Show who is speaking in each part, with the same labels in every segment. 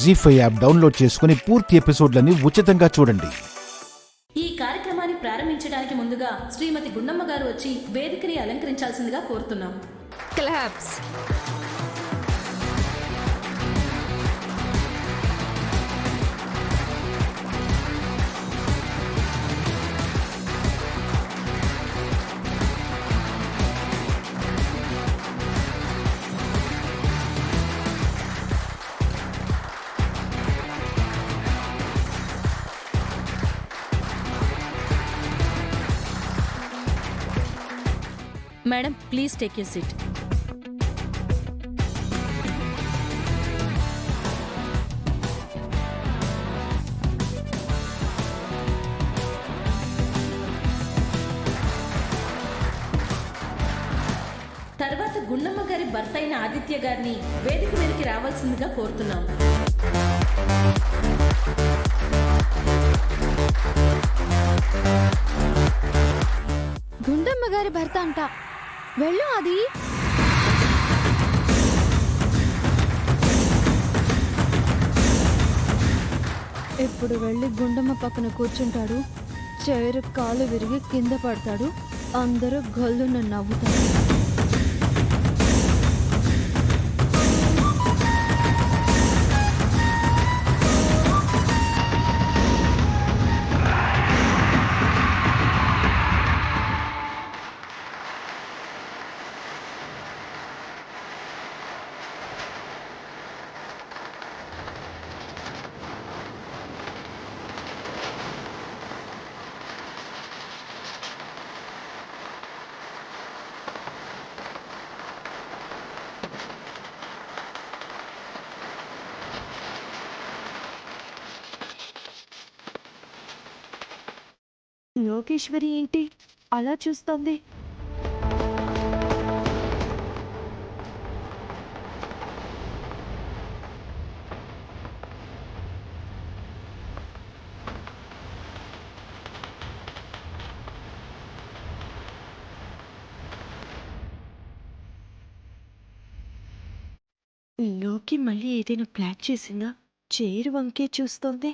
Speaker 1: జీ5 app download చేసుకుని పూర్తి ఎపిసోడ్లని ఉచితంగా చూడండి.
Speaker 2: ఈ కార్యక్రమాన్ని ప్రారంభించడానికి ముందుగా శ్రీమతి గుండమ్మ గారు వచ్చి వేదికని అలంకరించాల్సిందిగా కోరుతున్నాం.
Speaker 3: Claps.
Speaker 2: Madam, please take your seat. తర్వాత గుండమ్మ గారి భర్త అయిన ఆదిత్య గారిని వేదిక మీదకి రావాల్సిందిగా కోరుతున్నాం.
Speaker 3: గుండమ్మ గారి భర్త అంట. వెళ్ళు అది. ఇప్పుడు వెళ్ళి గుండమ్మ పక్కన కూర్చుంటాడు. చైరు కాలు విరిగి కింద పడతాడు. అందరూ గొల్లున నవ్వుతారు.
Speaker 4: లోకేశ్వరి ఏంటి అలా చూస్తోంది? లోకి మళ్ళీ ఏదైనా ప్లాన్ చేసిందా? చైర్ వంకే చూస్తోంది.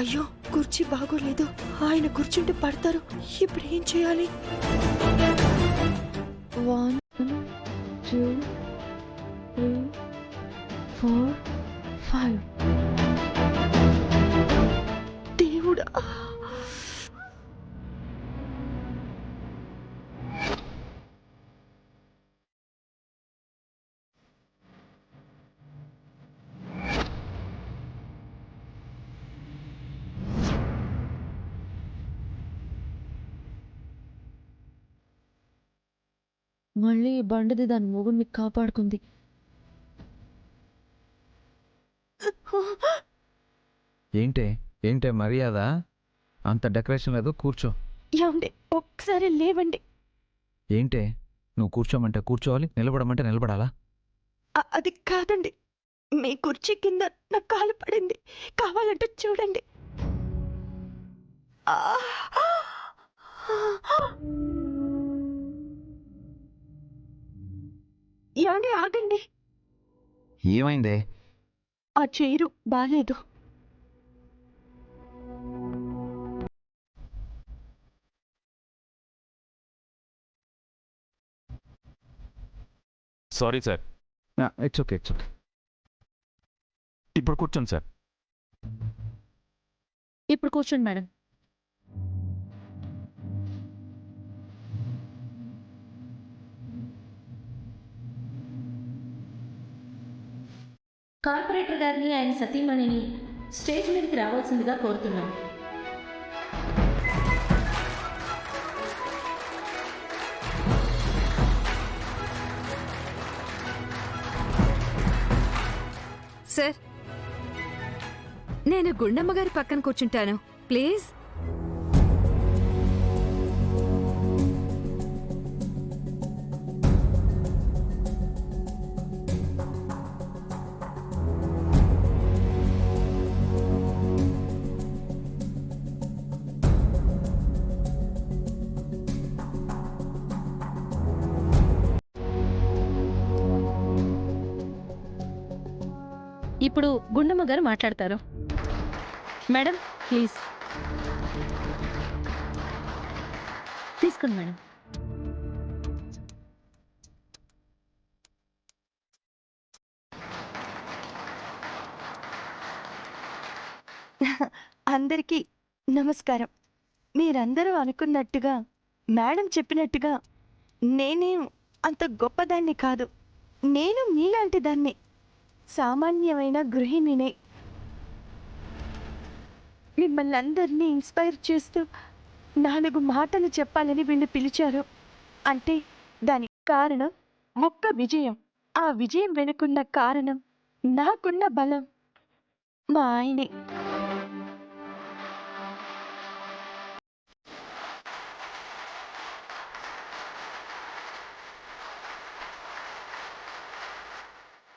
Speaker 4: అయ్యో, కుర్చీ బాగోలేదు. ఆయన కూర్చుంటే పడతారు. ఇప్పుడు ఏం చేయాలి?
Speaker 3: 1 2 3 4 5.
Speaker 4: దేవుడా!
Speaker 3: మళ్ళీ ఈ బండిది దాని మొగుడిని కాపాడుకుంది.
Speaker 5: ఏంటే మర్యాద? అంత డెకరేషన్ లేదు, కూర్చో.
Speaker 4: ఏమండి, ఒక్కసారి లేవండి.
Speaker 5: ఏంటే నువ్వు కూర్చోమంటే కూర్చోవాలి, నిలబడమంటే నిలబడాలా?
Speaker 4: అది కాదండి, మీ కుర్చీ కింద నా కాలు పడింది. కావాలంటే చూడండి. ఏమండి, ఆగండి.
Speaker 5: ఏమైందే?
Speaker 4: ఆ చైరు బాలేదు.
Speaker 6: Sorry sir.
Speaker 5: It's okay.
Speaker 6: ఇప్పుడు కూర్చోండి సార్.
Speaker 2: ఇప్పుడు కూర్చోండి మేడం. కార్పొరేటర్ గారిని, ఆయన సతీమణిని స్టేజ్ మీదకి రావాల్సిందిగా కోరుతున్నాం.
Speaker 3: సార్, నేను గుండమ్మ గారి పక్కన కూర్చుంటాను ప్లీజ్.
Speaker 2: ఇప్పుడు గుండమ్మ గారు మాట్లాడతారు. మేడం ప్లీజ్ తీసుకోండి మేడం.
Speaker 4: అందరికీ నమస్కారం. మీరందరూ అనుకున్నట్టుగా మేడం చెప్పినట్టుగా నేనేం అంత గొప్పదాన్ని కాదు. నేను మీలాంటి దాన్ని, సామాన్యమైన గృహిణినే. మిమ్మల్ని అందరినీ ఇన్స్పైర్ చేస్తూ 4 మాటలు చెప్పాలని వీళ్ళు పిలిచారు. అంటే దానికి కారణం ఒక్క విజయం. ఆ విజయం వెనుకున్న కారణం, నాకున్న బలం మా ఆయనే.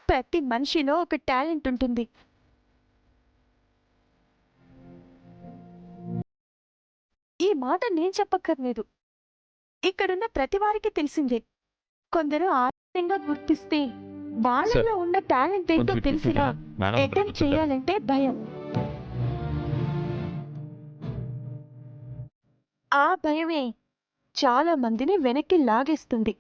Speaker 4: ప్రతి మనిషిలో ఒక టాలెంట్ ఉంటుంది. ఈ మాట నేను చెప్పక్కర్లేదు, ఇక్కడున్న ప్రతి వారికి తెలిసిందే. కొందరు ఆనందంగా గుర్తిస్తే వాళ్ళలో ఉన్న టాలెంట్ ఏంటో తెలిసినా అటెంప్ట్ చేయాలంటే భయం. ఆ భయమే చాలా మందిని వెనక్కి లాగేస్తుంది.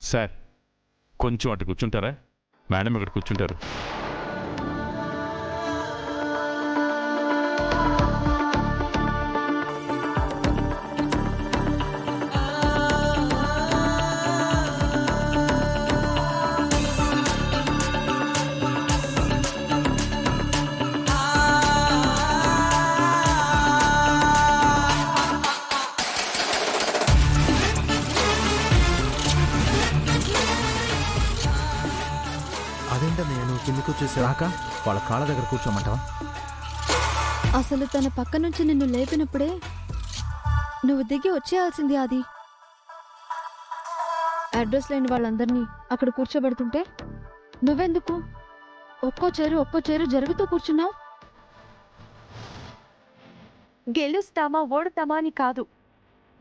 Speaker 6: సార్, కొంచెం అటు కూర్చుంటారా? మేడం ఇక్కడ కూర్చుంటారు.
Speaker 5: అదేంటన్నయ్య నువ్వు కిందికి వచ్చేసి రాక వాళ్ళ కాళ్ళ దగ్గర కూర్చోమంటావా?
Speaker 3: అసలు తన పక్క నుంచి నిన్ను లేపినప్పుడే నువ్వు దిగి వచ్చేయాల్సింది. అది అడ్రస్ లేని వాళ్ళందరినీ అక్కడ కూర్చోబెడుతుంటే నువ్వెందుకు ఒక్కో చేరు జరుగుతూ కూర్చున్నావు?
Speaker 4: గెలుస్తామా ఓడతామా అని కాదు,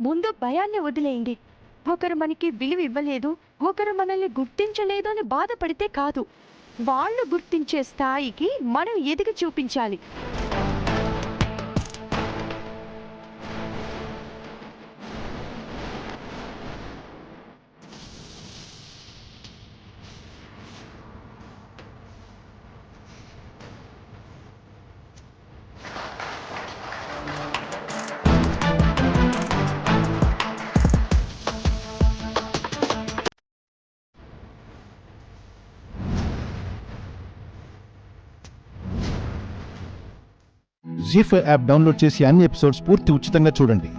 Speaker 4: ముందు భయాన్ని వదిలేయండి. ఒకరు మనకి విలువ ఇవ్వలేదు, ఒకరు మనల్ని గుర్తించలేదు అని బాధపడితే కాదు, వాళ్ళు గుర్తించే స్థాయికి మనం ఎదిగి చూపించాలి.
Speaker 1: జీ5 యాప్ డౌన్లోడ్ చేసి అన్ని ఎపిసోడ్స్ పూర్తి ఉచితంగా చూడండి.